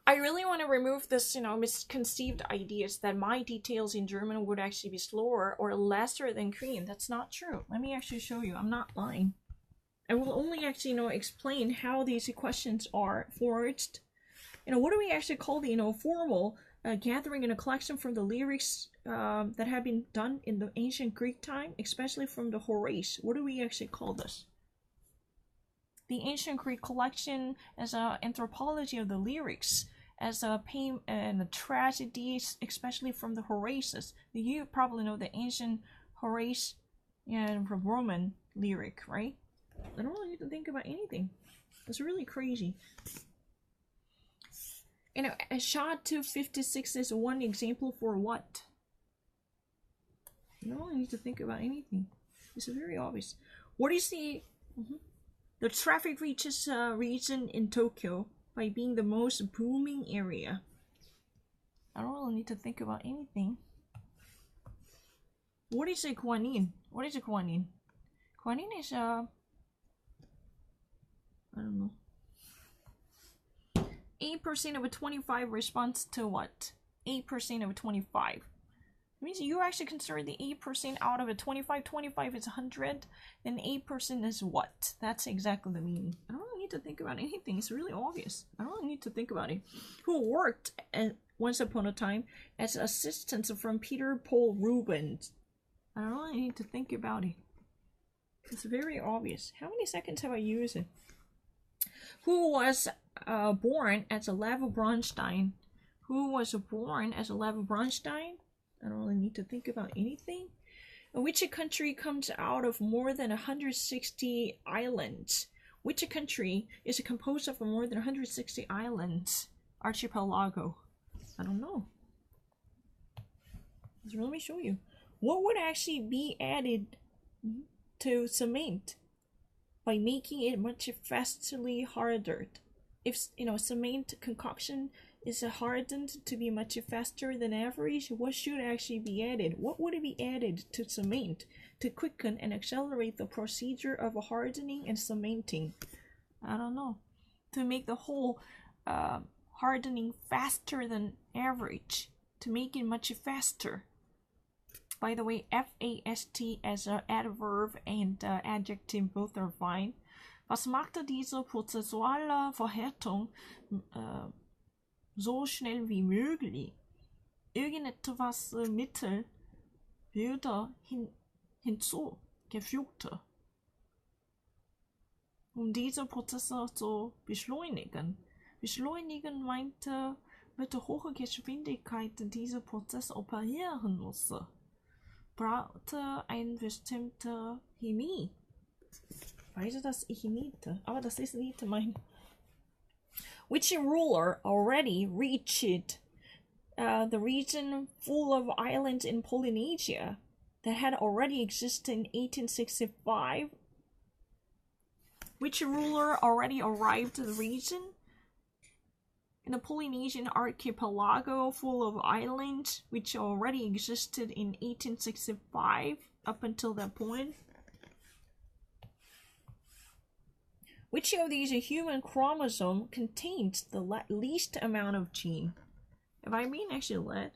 I really want to remove this, misconceived ideas that my details in German would actually be slower or lesser than Korean. That's not true. Let me actually show you. I'm not lying. I will only actually, explain how these questions are forged. What do we actually call the, formal gathering and a collection from the lyrics that have been done in the ancient Greek time, especially from the Horace? What do we actually call this? The ancient Greek collection as an anthropology of the lyrics, as a pain and the tragedies, especially from the Horaces. You probably know the ancient Horace and Roman lyric, right? I don't really need to think about anything. It's really crazy. A shot 256 is one example for what? You don't really need to think about anything. It's very obvious. What is the... The traffic reaches a region in Tokyo by being the most booming area. I don't really need to think about anything. What is a guanin? What is a guanin? Guanin is a... I don't know. 8% of a 25 responds to what? 8% of a 25. It means you actually consider the 8% out of a 25. 25 is 100. Then 8% is what? That's exactly the meaning. I don't really need to think about anything. It's really obvious. I don't really need to think about it. Who worked once upon a time as assistants from Peter Paul Rubens? I don't really need to think about it. It's very obvious. How many seconds have I used it? Who was born as a Lev Bronstein? Who was born as a Lev Bronstein? I don't really need to think about anything. Which country comes out of more than 160 islands? Which country is composed of more than 160 islands? Archipelago. I don't know. So let me show you. What would actually be added to cement by making it much fastly hardened? If cement concoction is hardened to be much faster than average, what should actually be added? What would be added to cement to quicken and accelerate the procedure of hardening and cementing? I don't know. To make the whole hardening faster than average, to make it much faster. By the way, fast as an adverb and adjective both are fine. Was machte diese prozessuale Verhärtung so schnell wie möglich? Irgendetwas Mittel würde hinzugefügt, diese Prozesse zu beschleunigen. Beschleunigen meinte, mit hoher Geschwindigkeit diese Prozesse operieren musste. Brauchte eine bestimmte Chemie. Weiß das ich nicht, aber das ist nicht mein. Which ruler already reached the region full of islands in Polynesia that had already existed in 1865? Which ruler already arrived to the region in the Polynesian archipelago full of islands which already existed in 1865 up until that point? Which of these human chromosome contains the least amount of gene? If I mean actually led,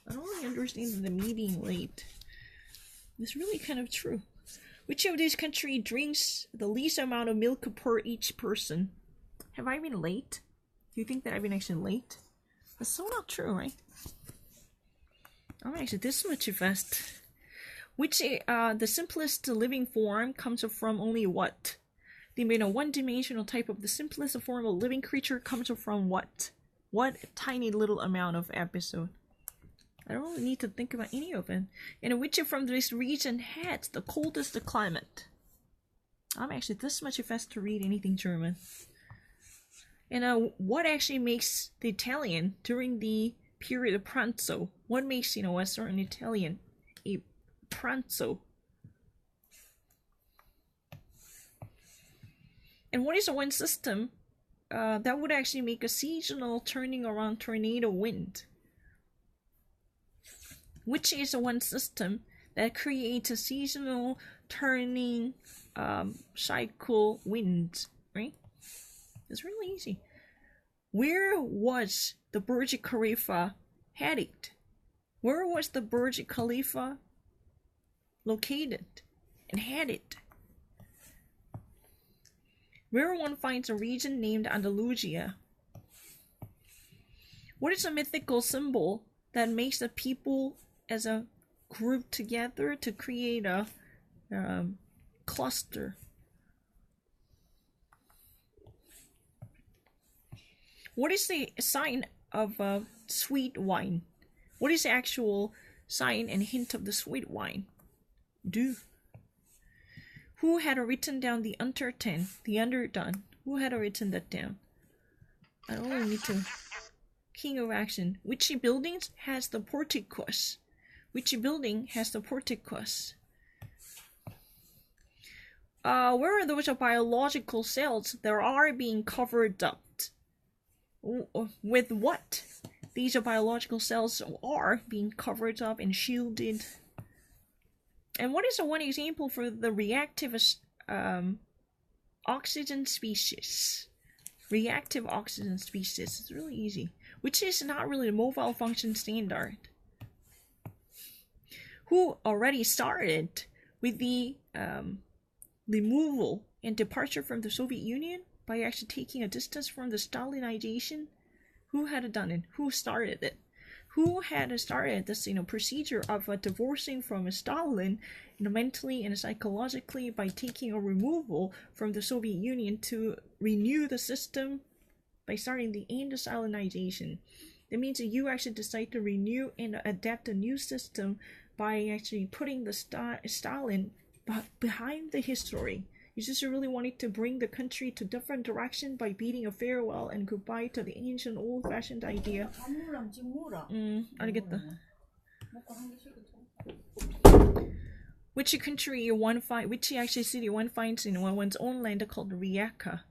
I don't really understand the me being late. It's really kind of true. Which of these countries drinks the least amount of milk per each person? Have I been late? Do you think that I've been actually late? That's so not true, right? I'm actually this much fast. Which the simplest living form comes from only what? The one-dimensional type of the simplest form of living creature comes from what? What tiny little amount of episode? I don't really need to think about any of it. And which from this region had the coldest climate? I'm actually this much fast to read anything German. And what actually makes the Italian during the period of pranzo? What makes a certain Italian a pranzo? And what is the one system that would actually make a seasonal turning around tornado wind? Which is the one system that creates a seasonal turning cycle wind, right? It's really easy. where was the Burj Khalifa headed? Where was the Burj Khalifa located and headed? Where one finds a region named Andalusia. What is a mythical symbol that makes the people as a group together to create a cluster? What is the sign of sweet wine? What is the actual sign and hint of the sweet wine? Do. Who had written down the underdone? Who had written that down? I only need to. King of action. Which buildings has the porticos? Which building has the porticos? Where are those biological cells that are being covered up? With what? These biological cells are being covered up and shielded. And what is the one example for the reactive oxygen species? Reactive oxygen species. It's really easy. Which is not really a mobile function standard. Who already started with the removal and departure from the Soviet Union by actually taking a distance from the Stalinization? Who had done it? Who started it? Who had started this procedure of divorcing from Stalin mentally and psychologically by taking a removal from the Soviet Union to renew the system by starting the end of Stalinization? That means that you actually decide to renew and adapt a new system by actually putting the Stalin behind the history. You just really wanted to bring the country to different direction by bidding a farewell and goodbye to the ancient old-fashioned idea. 알겠다. Which country which actually city one finds in one's own land called Rijeka?